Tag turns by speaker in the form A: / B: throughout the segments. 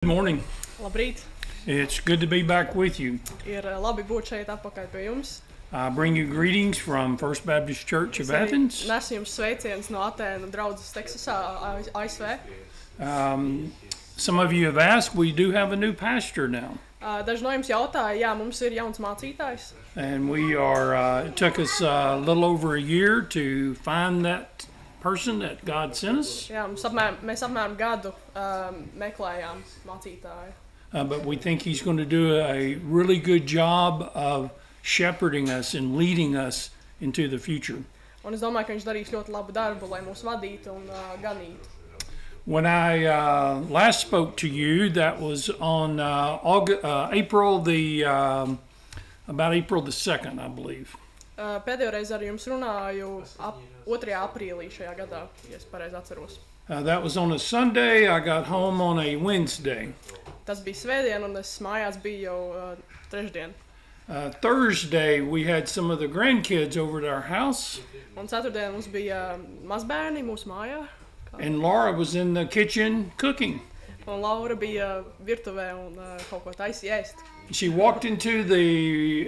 A: Good morning.
B: Labrīt!
A: It's good to be back with you.
B: Ir labi būt šeit atpakaļ pie jums.
A: I bring you greetings from First Baptist Church of Athens.
B: Nesu jums sveicienus no Atēnu draudzes Teksasā, ASV.
A: Some of you have asked, we do have a new pastor now.
B: Daži no jums jautāja, jā, mums ir jauns mācītājs.
A: And we are, it took us a little over a year to find that person that God sent us.
B: Jā, mēs apmēram gadu meklējām mācītāju.
A: But we think he's going to do a really good job of shepherding us and leading us into the future.
B: Un es domāju, ka viņš darīs ļoti labu darbu, lai mūs vadītu un ganītu.
A: When I last spoke to you, that was on about April the 2nd, I believe.
B: Pēdējo reizi ar jums runāju 2. aprīlī šajā gadā, ja es pareizi atceros.
A: That was on a Sunday. I got home on a Wednesday.
B: Tas bija svētdien, un es mājās biju jau trešdien.
A: Thursday, we had some of the grandkids over at our house.
B: Un ceturtdien mums bija mazbērni mūsu mājā.
A: And Laura was in the kitchen cooking.
B: Un Laura bija virtuvē un kaut ko taisīja ēst.
A: She walked into the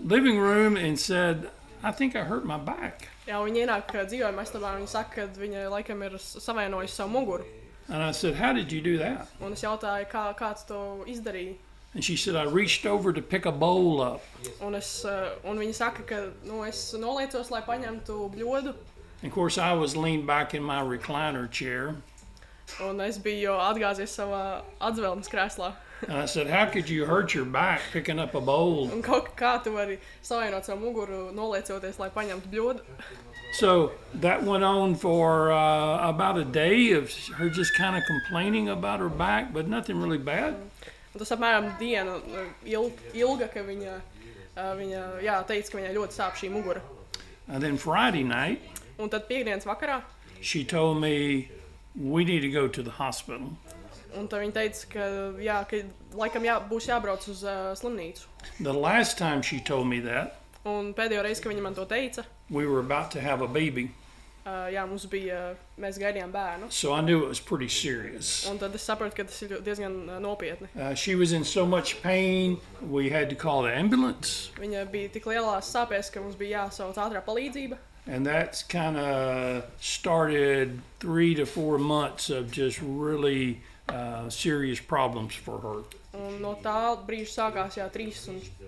A: living room and said, I think I hurt my back.
B: Jā, viņa ienāk dzīvojamā istabā un viņa saka, ka viņa laikam ir savainojusi savu muguru.
A: And I said, how did you do that?
B: Un es jautāju, kāds to izdarīja.
A: And she said, I reached over to pick a bowl up.
B: Un viņa saka, ka es noliecos, lai paņemtu bļodu.
A: And of course, I was leaned back in my recliner chair.
B: Un es biju atgāzies savā atzvelmes krēslā.
A: And I said, how could you hurt your back picking up a bowl?
B: Un kā tu vari savainot savu muguru, noliecoties, lai paņemtu bļodu?
A: So that went on for about a day of her just kind of complaining about her back, but nothing really bad.
B: Un tas apmēram diena ilga, ka viņa teica, ka viņai ļoti sāp šī mugura.
A: And then Friday night,
B: Un tad piekdienas vakarā,
A: she told me, we need to go to the hospital.
B: un tad viņa teica, ka laikam būs jābrauc uz slimnīcu.
A: The last time she told me that,
B: Un pēdējo reizi, kad viņa man to teica,
A: we were about to have a baby.
B: Mēs gaidījām bērnu.
A: So I knew it was pretty serious.
B: Un tad es sapratu, ka tas ir diezgan nopietni.
A: She was in so much pain, we had to call the ambulance.
B: Viņa bija tik lielās sāpēs, ka mums bija jāsauc ātrā palīdzība.
A: And that's kind of started 3 to 4 months of just really serious problems for her.
B: Un no tā brīža sākās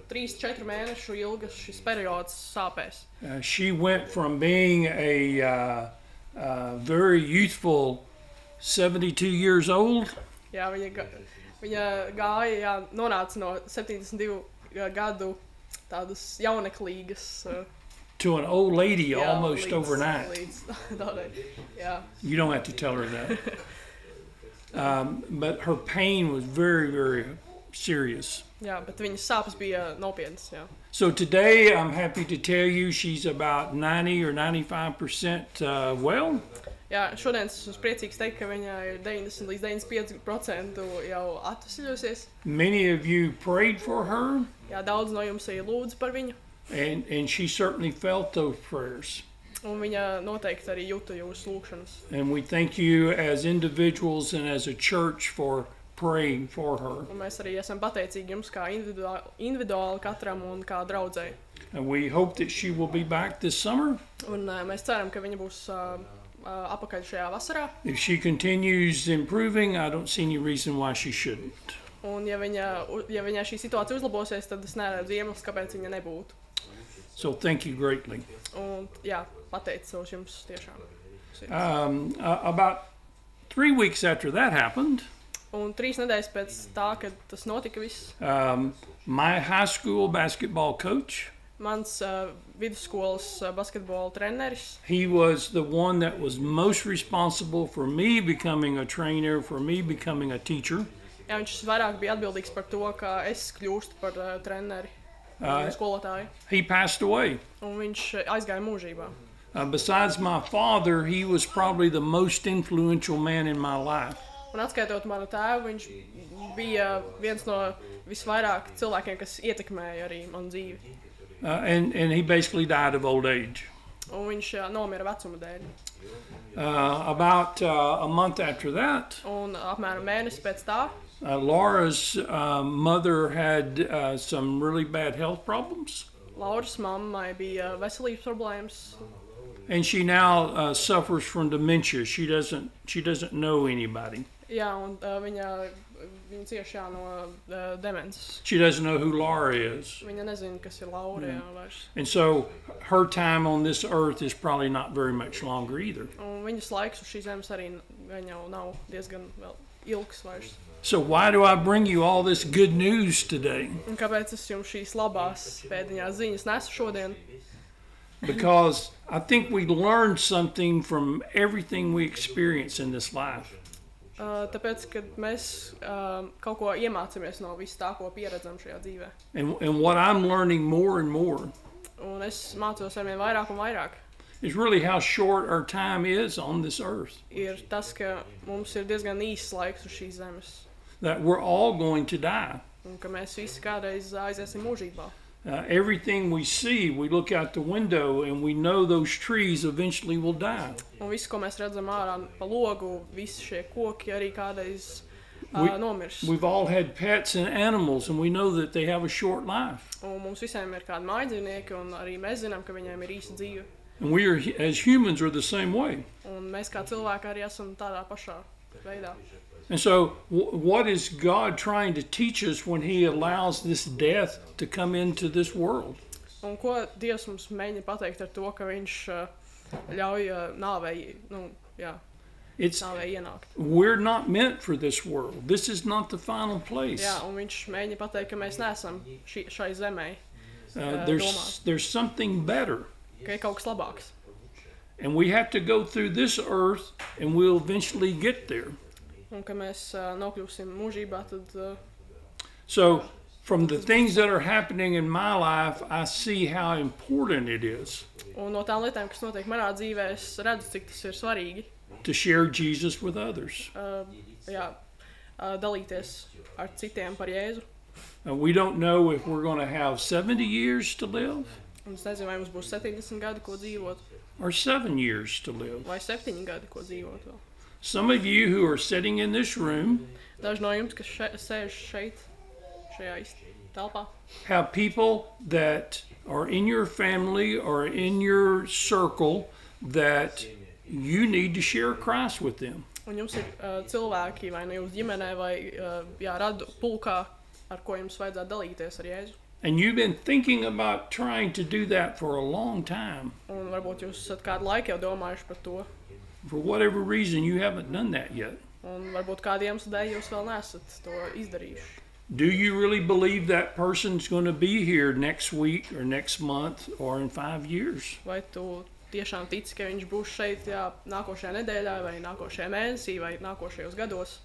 B: 3-4 mēnešu ilgas šis periods sāpēs.
A: She went from being a very youthful 72 years old.
B: Jā, viņa gāja, nonāca no 72 gadu tādas jauneklīgas.
A: To an old lady almost
B: līdz,
A: overnight.
B: Jā.
A: You don't have to tell her that. But her pain was very, very serious.
B: Jā, bet viņas sāpes bija nopietnas. Jā.
A: So today I'm happy to tell you she's about 90 or 95% well.
B: Jā, šodien esmu priecīgs teikt, ka viņa ir 90 līdz 95% jau atvesļojusies.
A: Many of you prayed for her.
B: Jā, daudz no jums arī lūdz par viņu.
A: And she certainly felt those prayers.
B: Un viņa noteikti arī jūta jūsu lūgšanas.
A: And we thank you as individuals and as a church for praying for her.
B: Un mēs arī esam pateicīgi jums kā individuāli katram un kā draudzei.
A: And we hope that she will be back this summer.
B: Un mēs ceram, ka viņa būs apakaļ šajā vasarā.
A: If she continues improving, I don't see any reason why she shouldn't.
B: Un ja viņa šī situācija uzlabosies, tad es neredzu iemeslu, kāpēc viņa nebūtu.
A: So thank you greatly.
B: Un jā, pateicos jums tiešām.
A: About 3 weeks after that happened,
B: Un 3 nedēļas pēc tā, kad tas notika viss,
A: my high school basketball coach,
B: mans vidusskolas basketbola treneris,
A: he was the one that was most responsible for me becoming a trainer, for me becoming a teacher.
B: Jā, viņš vairāk bija atbildīgs par to, ka es kļūstu par treneri un skolotāju.
A: He passed away.
B: Un viņš aizgāja mūžībā.
A: Besides my father, he was probably the most influential man in my life.
B: Un atskaitot manu tēvu, viņš bija viens no visvairāk cilvēkiem, kas ietekmēja arī manu dzīvi.
A: And he basically died of old age.
B: Un viņš nomira vecuma dēļ.
A: About a month after that,
B: Un apmēram mēnesi pēc tā
A: Laura's mother had some really bad health problems,
B: Lauras mammai bija veselības problēmas,
A: and she now suffers from dementia. She doesn't know anybody.
B: jā, un viņa cieš jā, no demences.
A: She doesn't know who Laura is.
B: Viņa nezina, kas ir Laura jā, vairs.
A: And so her time on this earth is probably not very much longer either.
B: Un viņas laiks uz šīs zemes arī gan jau nav diezgan vēl ilgs vairs.
A: So why do I bring you all this good news today?
B: Un kāpēc es jums šīs labās pēdiņās ziņas nesu šodien?
A: Because I think we learn something from everything we experience in this life.
B: Tāpēc, kad mēs kaut ko iemācāmies no visu tā, ko pieredzam šajā dzīvē.
A: And what I'm learning more and more
B: Un es mācos arvien vairāk un vairāk.
A: is really how short our time is on this earth.
B: Ir tas, ka mums ir diezgan īsts laiks uz šīs zemes.
A: That we're all going to die.
B: Un ka mēs visi kādreiz aiziesim mūžībā.
A: Everything we see, we look out the window and we know those trees eventually will die.
B: Un viss, ko mēs redzam ārā pa logu, visi šie koki arī kādreiz nomirs.
A: We've all had pets and animals and we know that they have a short life.
B: Un mums visiem ir kādi mājdzīvnieki, un arī mēs zinām, ka viņiem ir īsa dzīve.
A: And we are, as humans, are the same way.
B: Un mēs kā cilvēki arī esam tādā pašā veidā.
A: And so what is God trying to teach us when he allows this death to come into this world?
B: Un ko Dievs mums mēģina pateikt ar to, ka viņš ļauj nāvei, nāvei ienākt.
A: We're not meant for this world. This is not the final place.
B: Jā, un viņš mēģina pateikt, ka mēs neesam šai zemē,
A: There's something better.
B: ka ir kaut kas labāks.
A: And we have to go through this earth and we'll eventually get there.
B: Un ka mēs nokļūsim mūžībā, tad
A: So from the things that are happening in my life, I see how important it is
B: un no tām lietām, kas notiek manā dzīvē, es redzu, cik tas ir svarīgi
A: to share Jesus with others.
B: Dalīties ar citiem par Jēzu.
A: We don't know if we're going to have 70 years to live
B: Un es nezinu, vai mums būs 70 gadi, ko dzīvot,
A: or 7 years to live.
B: vai 7 gadi, ko dzīvot vēl.
A: Some of you who are sitting in this room
B: Daži no jums, kas sēž šeit, šajā telpā,
A: have people that are in your family or in your circle that you need to share Christ with them.
B: un jums ir cilvēki, vai nu jūs ģimenē, vai radu pulkā, ar ko jums vajadzētu dalīties ar Jēzu.
A: And you've been thinking about trying to do that for a long time.
B: Un varbūt jūs esat kādu laiku jau domājuši par to,
A: For whatever reason, you haven't done that yet.
B: un varbūt kādiem iemeslu dēļ jūs vēl neesat to izdarījuši.
A: Do you really believe that person's going to be here next week or next month or in 5 years?
B: Vai tu tiešām tici, ka viņš būs šeit nākošajā nedēļā, vai nākošajā mēnesī, vai nākošajos gados?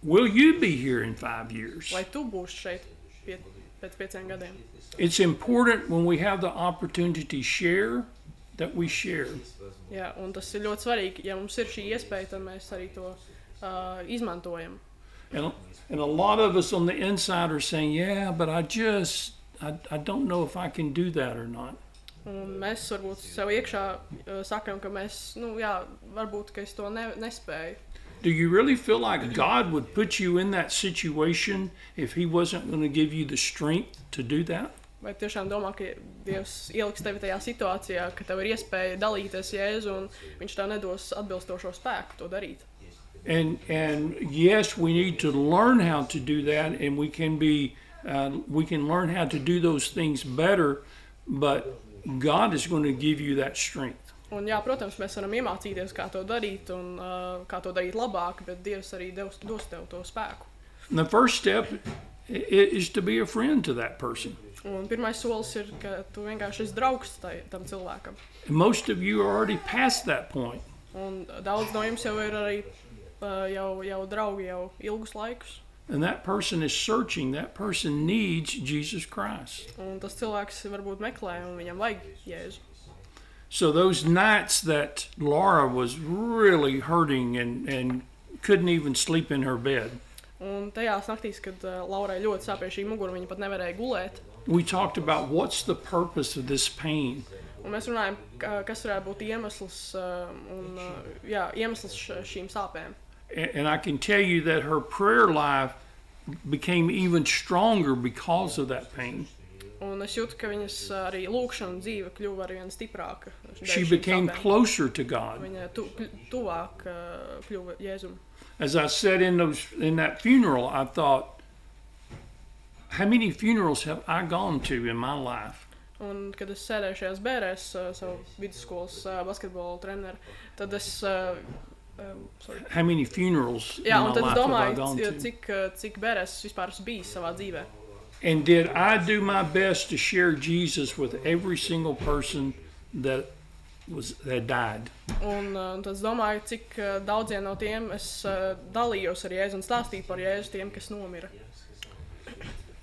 A: Will you be here in 5 years?
B: Vai tu būsi šeit pēc 5 gadiem?
A: It's important when we have the opportunity to share that we share.
B: Jā, un tas ir ļoti svarīgi. Ja mums ir šī iespēja, tad mēs arī to izmantojam.
A: And a lot of us on the inside are saying, yeah, but I don't know if I can do that or not.
B: Un mēs varbūt sev iekšā sakam, ka mēs, varbūt, ka es to nespēju.
A: Do you really feel like God would put you in that situation if he wasn't going to give you the strength to do that?
B: Vai tiešām domā, ka Dievs ieliks tevi tajā situācijā, ka tev ir iespēja dalīties Jēzu un viņš tev nedos atbilstošo spēku to darīt?
A: And yes, we need to learn how to do that, and we can learn how to do those things better, but God is going to give you that strength.
B: Un jā, protams, mēs varam iemācīties, kā to darīt un kā to darīt labāk, bet Dievs arī dos tev to spēku.
A: And the first step is to be a friend to that person.
B: Un pirmais solis ir, ka tu vienkārši esi draugs tam cilvēkam.
A: And most of you are already past that point.
B: Un daudz no jums jau ir arī jau draugi jau ilgus laikus.
A: And that person is searching. That person needs Jesus Christ.
B: Un tas cilvēks varbūt meklē un viņam vajag Jēzu.
A: So those nights that Laura was really hurting and couldn't even sleep in her bed,
B: Un tajās naktīs, kad Laurai ļoti sāpēja šī mugura, viņa pat nevarēja gulēt.
A: we talked about what's the purpose of this pain.
B: Un mēs runājam, kas varētu būt iemesls, iemesls šīm sāpēm.
A: And I can tell you that her prayer life became even stronger because of that pain.
B: Un es jūtu, ka viņas arī lūkšana dzīve kļuva arvien stiprāka.
A: She
B: Dēļ šīm
A: became
B: sāpēm.
A: closer to God.
B: Viņa tuvāk kļuva Jēzum.
A: As I said in that funeral, I thought, how many funerals have I gone to in my life?
B: Un, kad es sēdēju šajās bērēs, savu vidusskolas basketbola treneru, tad es. Sorry.
A: How many funerals
B: Jā,
A: in
B: un
A: my
B: tad es
A: life have I gone
B: domāju,
A: to?
B: cik bērēs es vispār esmu bijis savā dzīvē.
A: And did I do my best to share Jesus with every single person that died?
B: Un tad es domāju, cik daudziem no tiem es dalījos ar Jēzu un stāstīju par Jēzu tiem, kas nomira.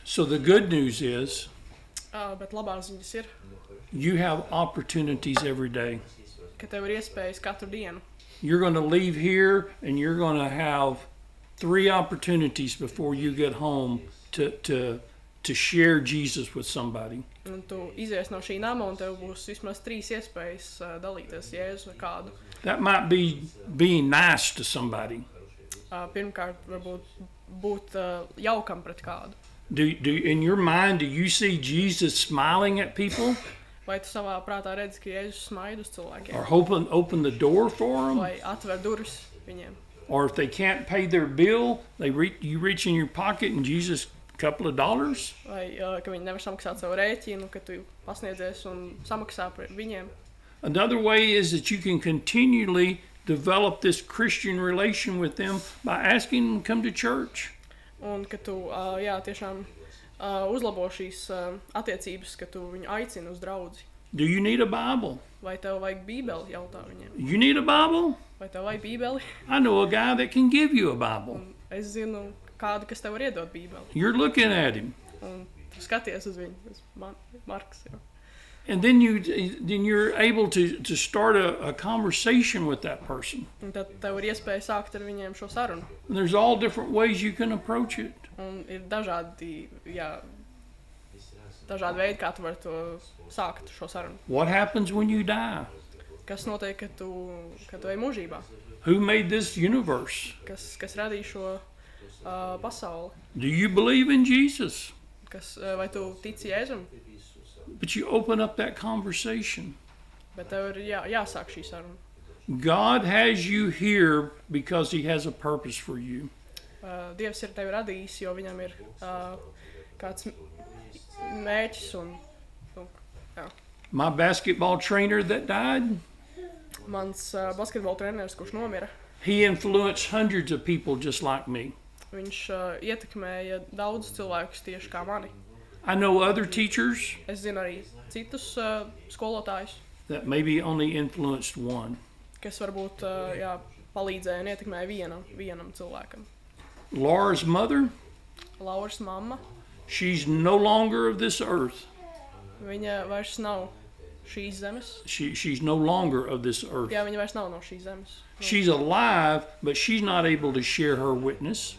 A: So the good news is
B: Bet labās ziņas ir,
A: you have opportunities every day.
B: ka tev ir iespējas katru dienu.
A: You're going to leave here and you're going to have 3 opportunities before you get home to share Jesus with somebody.
B: Un tu izies no šī nama un tev būs vismaz 3 iespējas dalīties Jēzu ar kādu.
A: That might be being nice to somebody.
B: Pirmkārt, varbūt būt jaukam pret kādu.
A: In your mind, do you see Jesus smiling at people
B: Vai tu savā prātā redzi, ka Jēzus smaida uz cilvēkiem?
A: or open the door for them?
B: Vai atver durvis viņiem?
A: Or if they can't pay their bill, you reach in your pocket and Jesus a couple of dollars?
B: Vai ka viņi nevar samaksāt savu rēķinu, ka tu pasniedzies un samaksā par viņiem?
A: Another way is that you can continually develop this Christian relation with them by asking them to come to church.
B: Un ka tu tiešām uzlabo šīs attiecības, ka tu viņu aicini uz draudzi.
A: Do you need a Bible?
B: Vai tev vajag bībeli, jautā viņiem?
A: You need a Bible?
B: Vai tev vajag bībeli?
A: I know a guy that can give you a Bible.
B: Un es zinu kādu, kas tev var iedot bībeli.
A: You're looking at him.
B: Un tu skaties uz viņu, uz Marks. Jā.
A: And then you're able to start a conversation with that person.
B: Un tad tev ir iespēja sākt ar viņiem šo sarunu.
A: And there's all different ways you can approach it.
B: Un ir dažādi veidi, kā tu vari to sākt šo sarunu.
A: What happens when you die?
B: Kas notiek, kad tu ej mūžībā?
A: Who made this universe?
B: Kas radīja šo pasauli?
A: Do you believe in Jesus?
B: Vai tu tici Jēzum?
A: But you open up that conversation.
B: Bet tev ir jāsāk šī saruna.
A: God has you here because he has a purpose for you.
B: Dievs ir tevi radījis, jo viņam ir kāds mērķis un jā.
A: My basketball trainer that died,
B: Mans basketbola treneris, kurš nomira,
A: he influenced hundreds of people just like me.
B: viņš ietekmēja daudzus cilvēkus tieši kā mani.
A: I know other teachers
B: Es zinu arī citus skolotājus,
A: that maybe only influenced one.
B: kas varbūt palīdzēja un ietekmēja vienam cilvēkam.
A: Laura's mother,
B: Lauras mamma,
A: she's no longer of this earth.
B: viņa vairs nav šīs zemes.
A: She's no longer of this earth.
B: Jā, viņa vairs nav no šīs zemes.
A: She's alive, but she's not able to share her witness.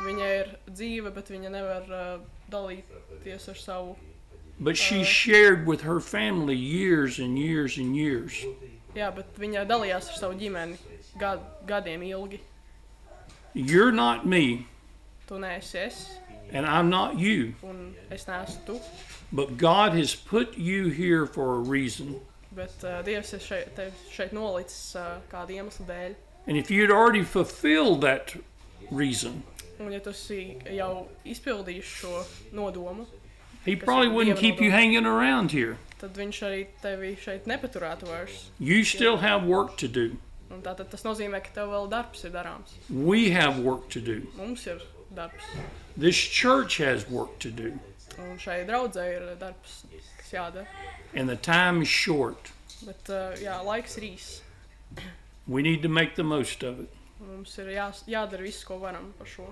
B: Viņa ir dzīva, bet viņa nevar dalīties ar savu.
A: But she shared with her family years and years and years.
B: Jā, bet viņa dalījās ar savu ģimeni gadiem ilgi.
A: You're not me,
B: Tu neesi es,
A: and I'm not you.
B: un es neesmu tu.
A: But God has put you here for a reason.
B: Bet Dievs ir tevi šeit nolicis kādu iemeslu dēļ.
A: And if you'd already fulfilled that reason,
B: Un ja tu esi jau izpildījis šo nodomu,
A: he probably wouldn't keep you hanging around here.
B: tad viņš arī tevi šeit nepaturētu vairs.
A: You still have work to do.
B: Un tātad tas nozīmē, ka tev vēl darbs ir darāms.
A: We have work to do.
B: Mums ir darbs.
A: This church has work to do.
B: Un šai draudzē ir darbs, kas jādara.
A: And the time is short.
B: Bet laiks ir īs.
A: We need to make the most of it.
B: Un mums ir jādara viss, ko varam par šo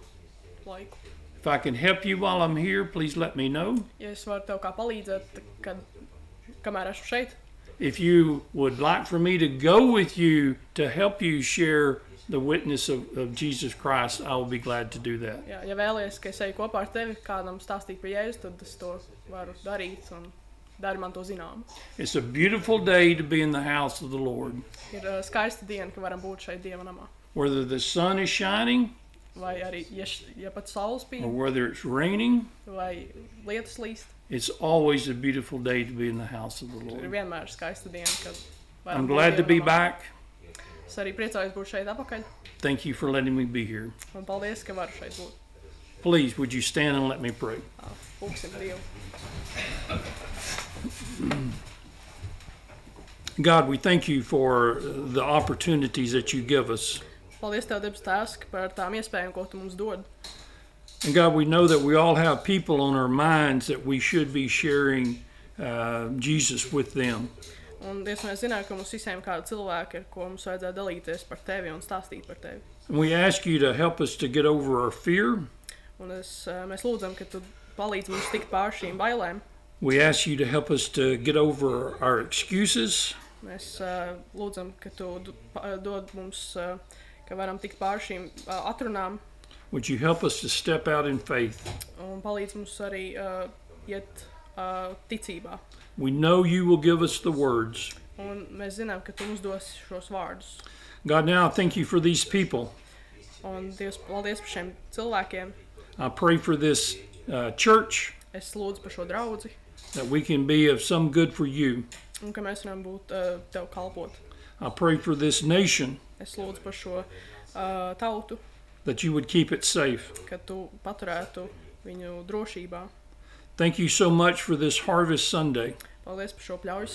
B: laiku.
A: If I can help you while I'm here, please let me know.
B: Ja es varu tev kā palīdzēt, kamēr esmu šeit,
A: If you would like for me to go with you to help you share the witness of Jesus Christ, I will be glad to do that.
B: ja vēlies, ka es eju kopā ar tevi kādam stāstīt par Jēzu, tad es to varu darīt un dari man to zinām.
A: It's a beautiful day to be in the house of the Lord.
B: Ir skaista diena, ka varam būt šeit Dieva namā.
A: whether the sun is shining
B: vai arī, ja pat saules
A: or
B: spīd,
A: whether it's raining,
B: vai lietus līst,
A: it's always a beautiful day to be in the house of the
B: ir
A: Lord.
B: vienmēr skaista diena, kad
A: I'm
B: varam būt
A: glad to
B: Dieva
A: be
B: namā.
A: back.
B: Es arī priecājos būt šeit apakaļ,
A: Thank you for letting me be here.
B: un paldies, ka varu šeit būt.
A: Please, would you stand and let me pray?
B: Lūksim Dievu.
A: God, we thank you for the opportunities that you give us.
B: Paldies Tev, debes Tēvs, par tām iespējām, ko Tu mums dod.
A: And God, we know that we all have people on our minds that we should be sharing Jesus with them.
B: Un, Dievs, mēs zinām, ka mums visiem kādi cilvēki ir, ko mums vajadzētu dalīties par Tevi un stāstīt par Tevi.
A: And we ask you to help us to get over our fear.
B: Un mēs lūdzam, ka Tu palīdz mums tikt pār šīm bailēm.
A: We ask you to help us to get over our excuses.
B: Mēs lūdzam, ka Tu dod mums, ka varam tikt pār šīm atrunām
A: Would you help us to step out in faith?
B: un palīdz mums arī iet ticībā.
A: We know you will give us the words.
B: Un mēs zinām, ka Tu mums dos šos vārdus.
A: God, now I thank you for these people.
B: Un Dievs, paldies par šiem cilvēkiem.
A: I pray for this church,
B: Es lūdzu par šo draudzi
A: that we can be of some good for you.
B: un ka mēs varam būt Tev kalpot.
A: I pray for this nation,
B: Es lūdzu par šo tautu,
A: that you would keep it safe.
B: ka Tu paturētu viņu drošībā.
A: Thank you so much for this Harvest Sunday.
B: Paldies par šo pļaujas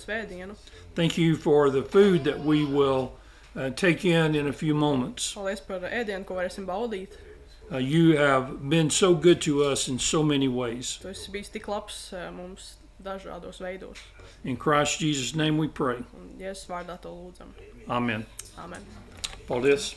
B: svētdienu.
A: Thank you for the food that we will take in a few moments.
B: Paldies par ēdienu, ko varēsim baudīt.
A: You have been so good to us in so many ways.
B: Tu esi bijis tik labs mums dažādos veidos.
A: In Christ Jesus' name we pray.
B: Un Jēzus vārdā to lūdzam.
A: Amen.
B: Amen.
A: Paldies.